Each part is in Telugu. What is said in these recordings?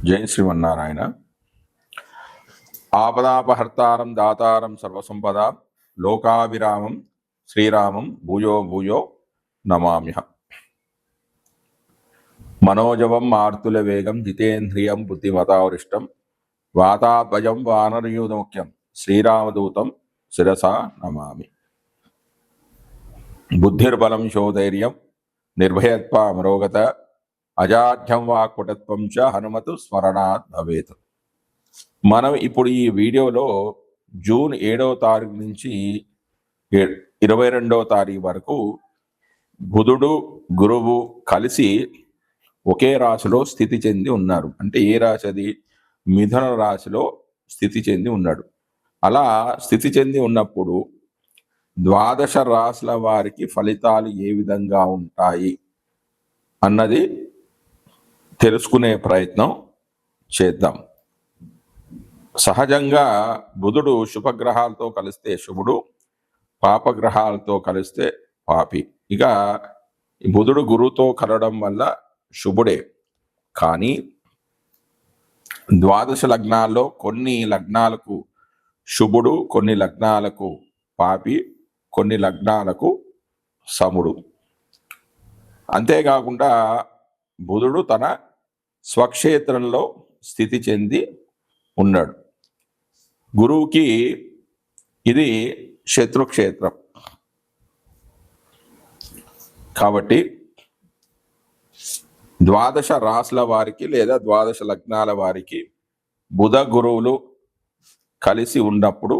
జై శ్రీమన్నారాయణ. ఆపదాపహర్తారం దాతారం సర్వసంపద లోకాభిరామం శ్రీరామం భూయో భూయో నమామ్యహ. మనోజవం మార్తుల వేగం జితేంద్రియం బుద్ధిమతావరిష్టం వాతాత్వజం వానరయూధముఖ్యం శ్రీరామదూతం శిరసా నమామి. బుద్ధిర్బలం శోధైర్యం నిర్భయత్వ అమరోగత అజాఢ్యం వాక్పటత్వం చ హనుమతు స్మరణాత్ భవేత్. మనం ఇప్పుడు ఈ వీడియోలో జూన్ 7వ తారీఖు నుంచి 22వ తారీఖు వరకు బుధుడు గురువు కలిసి ఒకే రాశిలో స్థితి చెంది ఉన్నారు. అంటే ఏ రాశి అది? మిథున రాశిలో స్థితి చెంది ఉన్నాడు. అలా స్థితి చెంది ఉన్నప్పుడు ద్వాదశ రాశుల వారికి ఫలితాలు ఏ విధంగా ఉంటాయి అన్నది తెలుసుకునే ప్రయత్నం చేద్దాం. సహజంగా బుధుడు శుభగ్రహాలతో కలిస్తే శుభుడు, పాపగ్రహాలతో కలిస్తే పాపి. ఇక బుధుడు గురువుతో కలవడం వల్ల శుభుడే. కానీ ద్వాదశ లగ్నాల్లో కొన్ని లగ్నాలకు శుభుడు, కొన్ని లగ్నాలకు పాపి, కొన్ని లగ్నాలకు సముడు. అంతేకాకుండా బుధుడు తన స్వక్షేత్రంలో స్థితి చెంది ఉన్నాడు. గురువుకి ఇది శత్రుక్షేత్రం కాబట్టి ద్వాదశ రాశుల వారికి లేదా ద్వాదశ లగ్నాల వారికి బుధ గురువులు కలిసి ఉన్నప్పుడు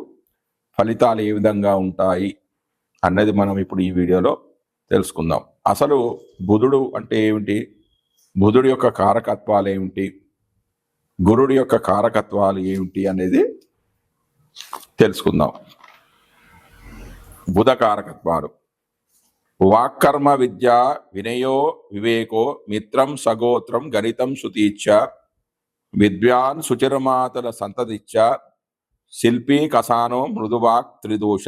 ఫలితాలు ఏ విధంగా ఉంటాయి అన్నది మనం ఇప్పుడు ఈ వీడియోలో తెలుసుకుందాం. అసలు బుధుడు అంటే ఏమిటి, బుధుడి యొక్క కారకత్వాలు ఏమిటి, గురుడి యొక్క కారకత్వాలు ఏమిటి అనేది తెలుసుకుందాం. బుధ కారకత్వాలు: వాక్కర్మ విద్య వినయో వివేకో మిత్రం సగోత్రం గణితం శృతీచ్చ విద్వాన్ సుచిరమాతల సంతతిచ్చ శిల్పీ కసానో మృదువాక్ త్రిదోష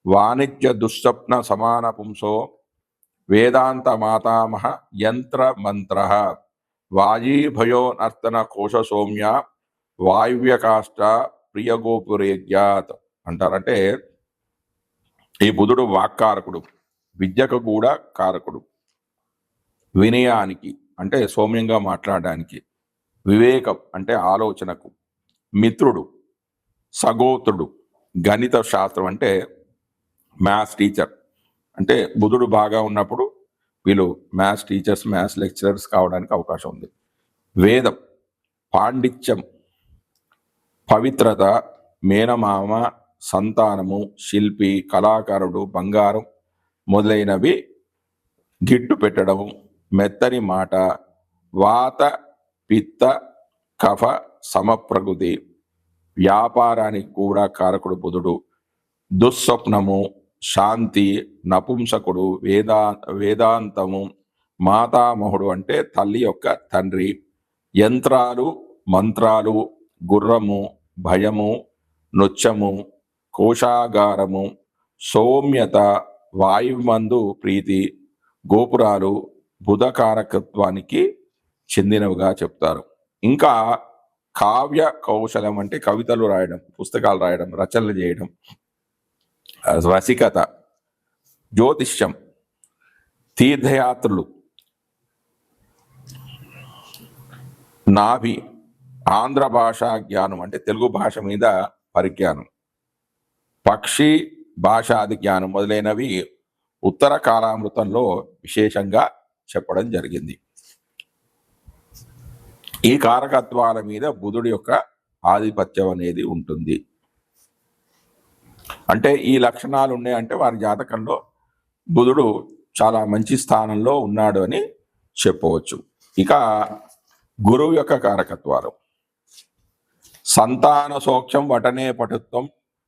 వాణిజ్య దుస్వప్న సమాన పుంసో వేదాంత మాతామహ యంత్ర మంత్ర వాయీభయో నర్తన కోశ సౌమ్య వాయువ్యకాష్ట ప్రియగోపురేగ్యాత్ అంటారంటే ఈ బుధుడు వాక్కారకుడు, విద్యకు కూడా కారకుడు, వినయానికి అంటే సౌమ్యంగా మాట్లాడడానికి, వివేకం అంటే ఆలోచనకు, మిత్రుడు, సగోత్రుడు, గణిత శాస్త్రం అంటే మ్యాథ్స్ టీచర్. అంటే బుధుడు బాగా ఉన్నప్పుడు వీళ్ళు మ్యాథ్స్ టీచర్స్, మ్యాథ్స్ లెక్చరర్స్ కావడానికి అవకాశం ఉంది. వేదం, పాండిత్యం, పవిత్రత, మేనమామ, సంతానము, శిల్పి, కళాకారుడు, బంగారం మొదలైనవి గిట్టు పెట్టడము, మెత్తని మాట, వాత పిత్త కఫ సమప్రకృతి, వ్యాపారానికి కూడా కారకుడు బుధుడు, దుస్వప్నము, శాంతి, నపుంసకుడు, వేదాంతము, మాతామహుడు అంటే తల్లి యొక్క తండ్రి, యంత్రాలు, మంత్రాలు, గుర్రము, భయము, నృత్యము, కోశాగారము, సౌమ్యత, వాయుమందు ప్రీతి, గోపురాలు బుధ కారకత్వానికి చెందినవిగా చెప్తారు. ఇంకా కావ్య కౌశలం అంటే కవితలు రాయడం, పుస్తకాలు రాయడం, రచనలు చేయడం, రసికత, జ్యోతిష్యం, తీర్థయాత్రలు, నాభి, ఆంధ్ర భాషా జ్ఞానం అంటే తెలుగు భాష మీద పరిజ్ఞానం, పక్షి భాషాది జ్ఞానం మొదలైనవి ఉత్తర కాలామృతంలో విశేషంగా చెప్పడం జరిగింది. ఈ కారకత్వాల మీద బుధుడి యొక్క ఆధిపత్యం అనేది ఉంటుంది. అంటే ఈ లక్షణాలు ఉన్నాయంటే వారి జాతకంలో బుధుడు చాలా మంచి స్థానంలో ఉన్నాడు అని చెప్పవచ్చు. ఇక గురువు యొక్క కారకత్వాలు: సంతాన సౌఖ్యం వటనే పటుత్వం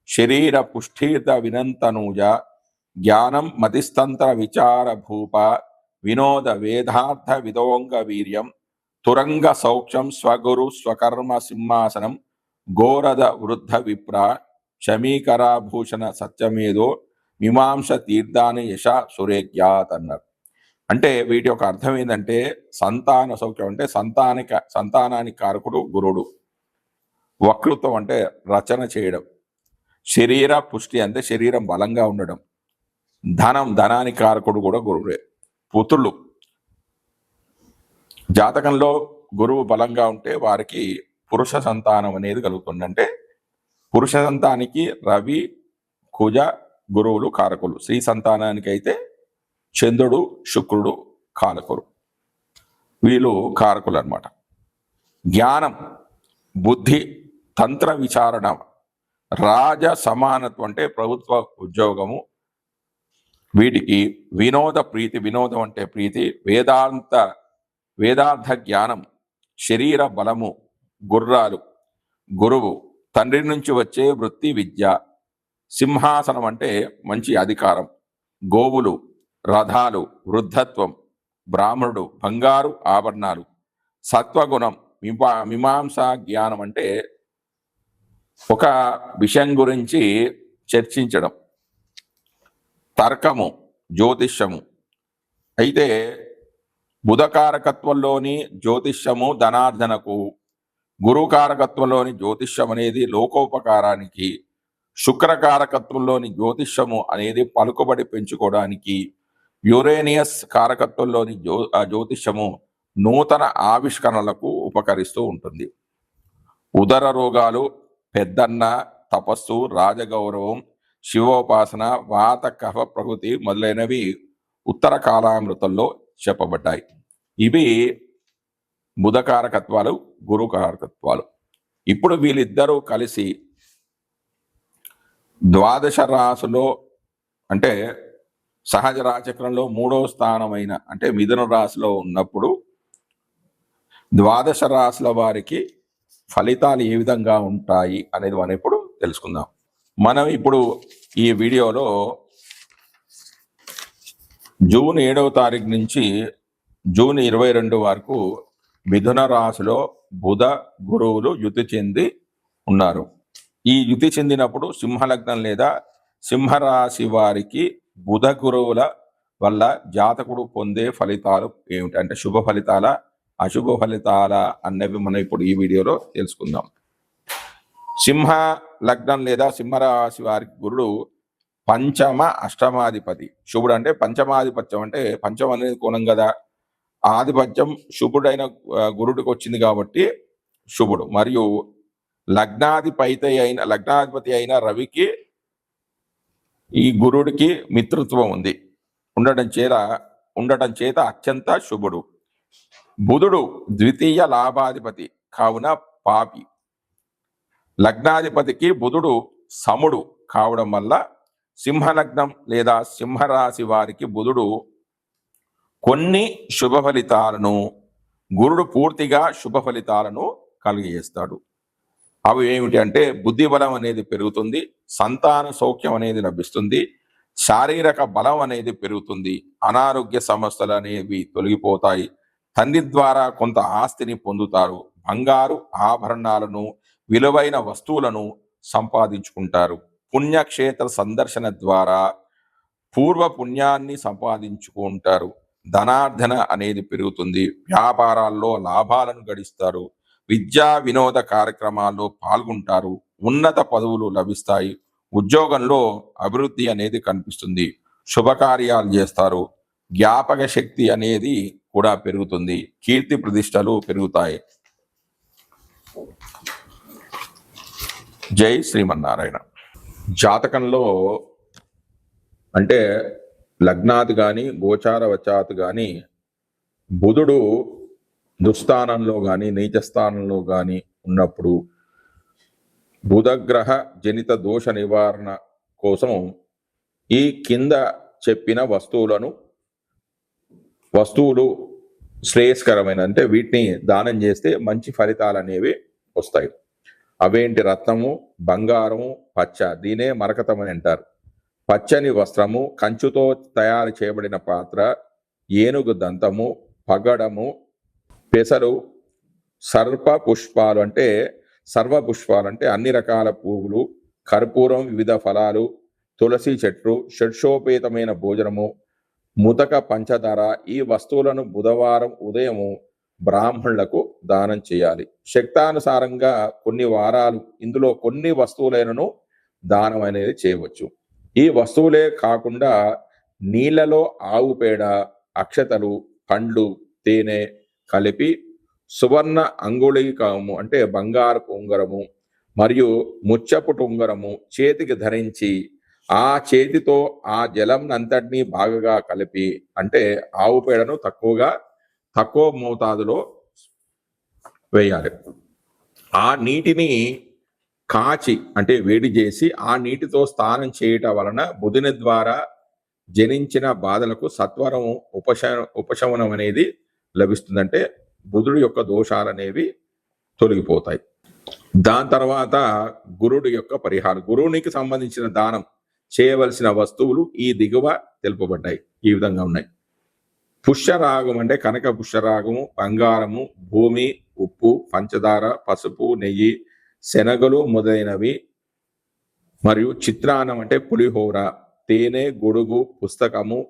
శరీర పుష్ఠీర్ద వినంతనూజ జ్ఞానం మతిస్తంత్ర విచార భూప వినోద వేదార్థ విదోంగ వీర్యం తురంగ సౌఖ్యం స్వగురు స్వకర్మ సింహాసనం గోరద వృద్ధ విప్ర శమీకరాభూషణ సత్యమేదో మీమాంస తీర్థాని యశ సురేఖ్యాత్ అన్నారు. అంటే వీటి యొక్క అర్థం ఏంటంటే సంతాన సౌఖ్యం అంటే సంతానానికి కారకుడు గురుడు, వక్తృత్వం అంటే రచన చేయడం, శరీర పుష్టి అంటే శరీరం బలంగా ఉండడం, ధనానికి కారకుడు కూడా గురుడే, పుత్రులు జాతకంలో గురువు బలంగా ఉంటే వారికి పురుష సంతానం అనేది కలుగుతుంది. అంటే పురుష సంతానానికి రవి కుజ గురువులు కారకులు, స్త్రీ సంతానానికి అయితే చంద్రుడు శుక్రుడు కారకులు, వీళ్ళు కారకులు అన్నమాట. జ్ఞానం, బుద్ధి, తంత్ర విచారణ, రాజ సమానత్వం అంటే ప్రభుత్వ ఉద్యోగము, వీటికి వినోద ప్రీతి, వినోదం అంటే ప్రీతి, వేదార్థ జ్ఞానం, శరీర బలము, గుర్రాలు, గురువు, తండ్రి నుంచి వచ్చే వృత్తి విద్య, సింహాసనం అంటే మంచి అధికారం, గోవులు, రథాలు, వృద్ధత్వం, బ్రాహ్మణుడు, బంగారు ఆభరణాలు, సత్వగుణం, మీమాంస జ్ఞానం అంటే ఒక విషయం గురించి చర్చించడం, తర్కము, జ్యోతిష్యము. అయితే బుధకారకత్వంలోని జ్యోతిష్యము ధనార్జనకు, గురుకారకత్వంలోని జ్యోతిష్యం అనేది లోకోపకారానికి, శుక్రకారకత్వంలోని జ్యోతిష్యము అనేది పలుకుబడి పెంచుకోవడానికి, యురేనియస్ కారకత్వంలోని జ్యోతిష్యము నూతన ఆవిష్కరణలకు ఉపకరిస్తూ ఉంటుంది. ఉదర రోగాలు, పెద్దన్న, తపస్సు, రాజగౌరవం, శివోపాసన, వాత కఫ ప్రకృతి మొదలైనవి ఉత్తర కాలామృతంలో చెప్పబడ్డాయి. ఇవి బుధకారకత్వాలు, గురుకారకత్వాలు. ఇప్పుడు వీళ్ళిద్దరూ కలిసి ద్వాదశ రాశిలో అంటే సహజ రాశిచక్రంలో 3వ స్థానమైన అంటే మిథున రాశిలో ఉన్నప్పుడు ద్వాదశ రాశుల వారికి ఫలితాలు ఏ విధంగా ఉంటాయి అనేది మనం ఇప్పుడు తెలుసుకుందాం. మనం ఇప్పుడు ఈ వీడియోలో జూన్ 7వ తారీఖు నుంచి జూన్ 22 వరకు మిథున రాశిలో బుధ గురువులు యుతి చెంది ఉన్నారు. ఈ యుతి చెందినప్పుడు సింహలగ్నం లేదా సింహరాశి వారికి బుధ గురువుల వల్ల జాతకుడు పొందే ఫలితాలు ఏమిటి, అంటే శుభ ఫలితాల అశుభ ఫలితాల అన్నవి మనం ఇప్పుడు ఈ వీడియోలో తెలుసుకుందాం. సింహ లగ్నం లేదా సింహరాశి వారికి గురుడు పంచమ అష్టమాధిపతి. శుభుడు అంటే పంచమాధిపత్యం అంటే పంచం అనేది కోణం కదా, ఆధిపత్యం శుభుడైన గురుడికి వచ్చింది కాబట్టి శుభుడు. మరియు లగ్నాధిపతి అయిన రవికి ఈ గురుడికి మిత్రత్వం ఉంది ఉండటం చేత అత్యంత శుభుడు. బుధుడు ద్వితీయ లాభాధిపతి కావున పాపి. లగ్నాధిపతికి బుధుడు సముడు కావడం వల్ల సింహలగ్నం లేదా సింహరాశి వారికి బుధుడు కొన్ని శుభ ఫలితాలను, గురుడు పూర్తిగా శుభ ఫలితాలను కలిగజేస్తాడు. అవి ఏమిటి అంటే బుద్ధి బలం అనేది పెరుగుతుంది, సంతాన సౌఖ్యం అనేది లభిస్తుంది, శారీరక బలం అనేది పెరుగుతుంది, అనారోగ్య సమస్యలు అనేవి తొలగిపోతాయి, తండ్రి ద్వారా కొంత ఆస్తిని పొందుతారు, బంగారు ఆభరణాలను, విలువైన వస్తువులను సంపాదించుకుంటారు, పుణ్యక్షేత్ర సందర్శన ద్వారా పూర్వ పుణ్యాన్ని సంపాదించుకుంటారు, ధనార్జన అనేది పెరుగుతుంది, వ్యాపారాల్లో లాభాలను గడిస్తారు, విద్యా వినోద కార్యక్రమాల్లో పాల్గొంటారు, ఉన్నత పదవులు లభిస్తాయి, ఉద్యోగంలో అభివృద్ధి అనేది కనిపిస్తుంది, శుభకార్యాలు చేస్తారు, జ్ఞాపక శక్తి అనేది కూడా పెరుగుతుంది, కీర్తి ప్రతిష్టలు పెరుగుతాయి. జై శ్రీమన్నారాయణ. జాతకంలో అంటే లగ్నాది కానీ గోచార వచాత్ కానీ బుధుడు దుస్థానంలో కానీ నీచస్థానంలో కానీ ఉన్నప్పుడు బుధగ్రహ జనిత దోష నివారణ కోసం ఈ కింద చెప్పిన వస్తువులు శ్రేయస్కరమైన అంటే వీటిని దానం చేస్తే మంచి ఫలితాలు అనేవి వస్తాయి. అవేంటి? రత్నము, బంగారము, పచ్చ, దీనే మరకతం అని అంటారు. పచ్చని వస్త్రము, కంచుతో తయారు చేయబడిన పాత్ర, ఏనుగు దంతము, పగడము, పెసరు, సర్వపుష్పాలు అంటే అన్ని రకాల పువ్వులు, కర్పూరం, వివిధ ఫలాలు, తులసి చెట్లు, షడ్షోపేతమైన భోజనము, ముతక పంచదార ఈ వస్తువులను బుధవారం ఉదయము బ్రాహ్మణులకు దానం చేయాలి. శక్తానుసారంగా కొన్ని వారాలు ఇందులో కొన్ని వస్తువులైనను దానం అనేది చేయవచ్చు. ఈ వస్తువులే కాకుండా నీళ్లలో ఆవు పేడ, అక్షతలు, పండ్లు, తేనె కలిపి సువర్ణ అంగుళీకము అంటే బంగారపు ఉంగరము మరియు ముచ్చపుటు ఉంగరము చేతికి ధరించి ఆ చేతితో ఆ జలం అంతటినీ బాగా కలిపి అంటే ఆవు పేడను తక్కువ మోతాదులో వేయాలి. ఆ నీటిని కాచి అంటే వేడి చేసి ఆ నీటితో స్నానం చేయటం వలన బుధుని ద్వారా జనించిన బాధలకు సత్వరం ఉపశమనం అనేది లభిస్తుంది. అంటే బుధుడి యొక్క దోషాలు అనేవి తొలగిపోతాయి. దాని తర్వాత గురుడు యొక్క పరిహారం. గురువునికి సంబంధించిన దానం చేయవలసిన వస్తువులు ఈ దిగువ తెలుపబడ్డాయి. ఈ విధంగా ఉన్నాయి. పుష్యరాగం అంటే కనక పుష్యరాగము, బంగారము, భూమి, ఉప్పు, పంచదార, పసుపు, నెయ్యి, శనగలు మొదలైనవి, మరియు చిత్రాన్నం అంటే పులిహోర, తేనె, గొడుగు, పుస్తకము,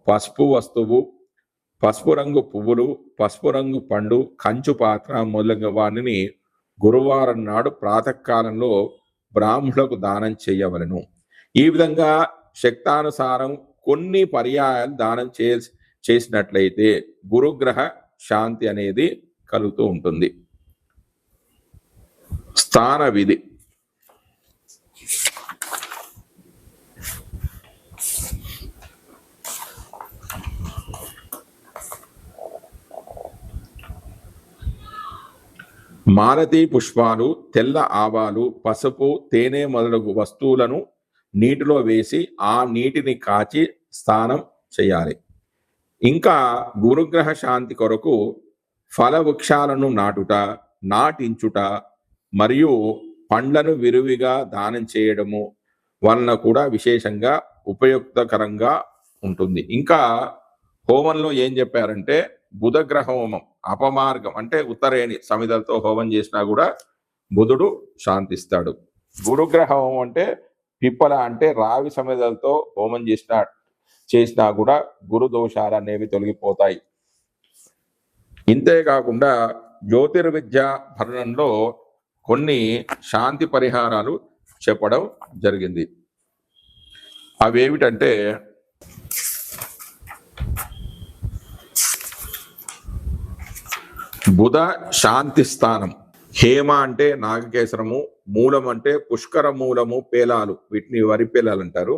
పసుపు వస్తువు, పసుపు రంగు పువ్వులు, పసుపు రంగు పండు, కంచు పాత్ర మొదలైన వాటిని గురువారం నాడు ప్రాతకాలంలో బ్రాహ్మణులకు దానం చేయవలను. ఈ విధంగా శక్తానుసారం కొన్ని పర్యాయాలు దానం చేసినట్లయితే గురుగ్రహ శాంతి అనేది కలుగుతూ ఉంటుంది. స్థాన విధి. మాలతీ పుష్పాలు, తెల్ల ఆవాలు, పసుపు, తేనె మొదలగు వస్తువులను నీటిలో వేసి ఆ నీటిని కాచి స్నానం చేయాలి. ఇంకా గురుగ్రహ శాంతి కొరకు ఫల వృక్షాలను నాటించుట మరియు పండ్లను విరివిగా దానం చేయడము వలన కూడా విశేషంగా ఉపయుక్తకరంగా ఉంటుంది. ఇంకా హోమంలో ఏం చెప్పారంటే బుధగ్రహ హోమం అపమార్గం అంటే ఉత్తరేణి సమిధలతో హోమం చేసినా కూడా బుధుడు శాంతిస్తాడు. గురుగ్రహ హోమం అంటే పిప్పల అంటే రావి సమిధలతో హోమం చేసినా కూడా గురు దోషాలు అనేవి తొలగిపోతాయి. ఇంతేకాకుండా జ్యోతిర్విద్య భరణంలో కొన్ని శాంతి పరిహారాలు చెప్పడం జరిగింది. అవేమిటంటే బుధ శాంతి స్థానం. హేమ అంటే నాగకేశరము, మూలం అంటే పుష్కర మూలము పేలాలు, వీటిని వరి పేలాలు అంటారు.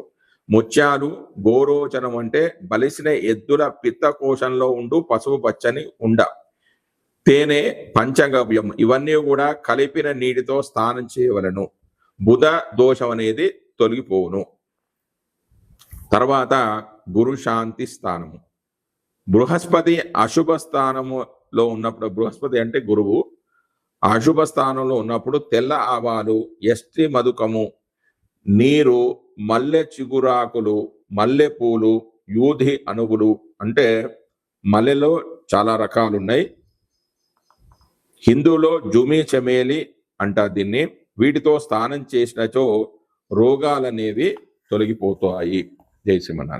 ముత్యాలు, గోరోచనం అంటే బలిసిన ఎద్దుల పిత్తకోశంలో ఉండు పసుపు పచ్చని ఉండ, తేనె, పంచగవ్యం ఇవన్నీ కూడా కలిపిన నీటితో స్నానం చేయవలను. బుధ దోషం అనేది తొలగిపోవును. తర్వాత గురు శాంతి స్థానము. బృహస్పతి అశుభ స్థానములో ఉన్నప్పుడు, బృహస్పతి అంటే గురువు, అశుభ స్థానంలో ఉన్నప్పుడు తెల్ల ఆవాలు, ఎస్టి మధుకము, నీరు, మల్లె చిగురాకులు, మల్లె పూలు, యూధి అణువులు అంటే మల్లెలో చాలా రకాలు ఉన్నాయి. హిందూలో జుమి చమేలి అంటారు దీన్ని. వీటితో స్నానం చేసినచో రోగాలనేవి తొలగిపోతాయి. జై శ్రీమన్నారాయణ.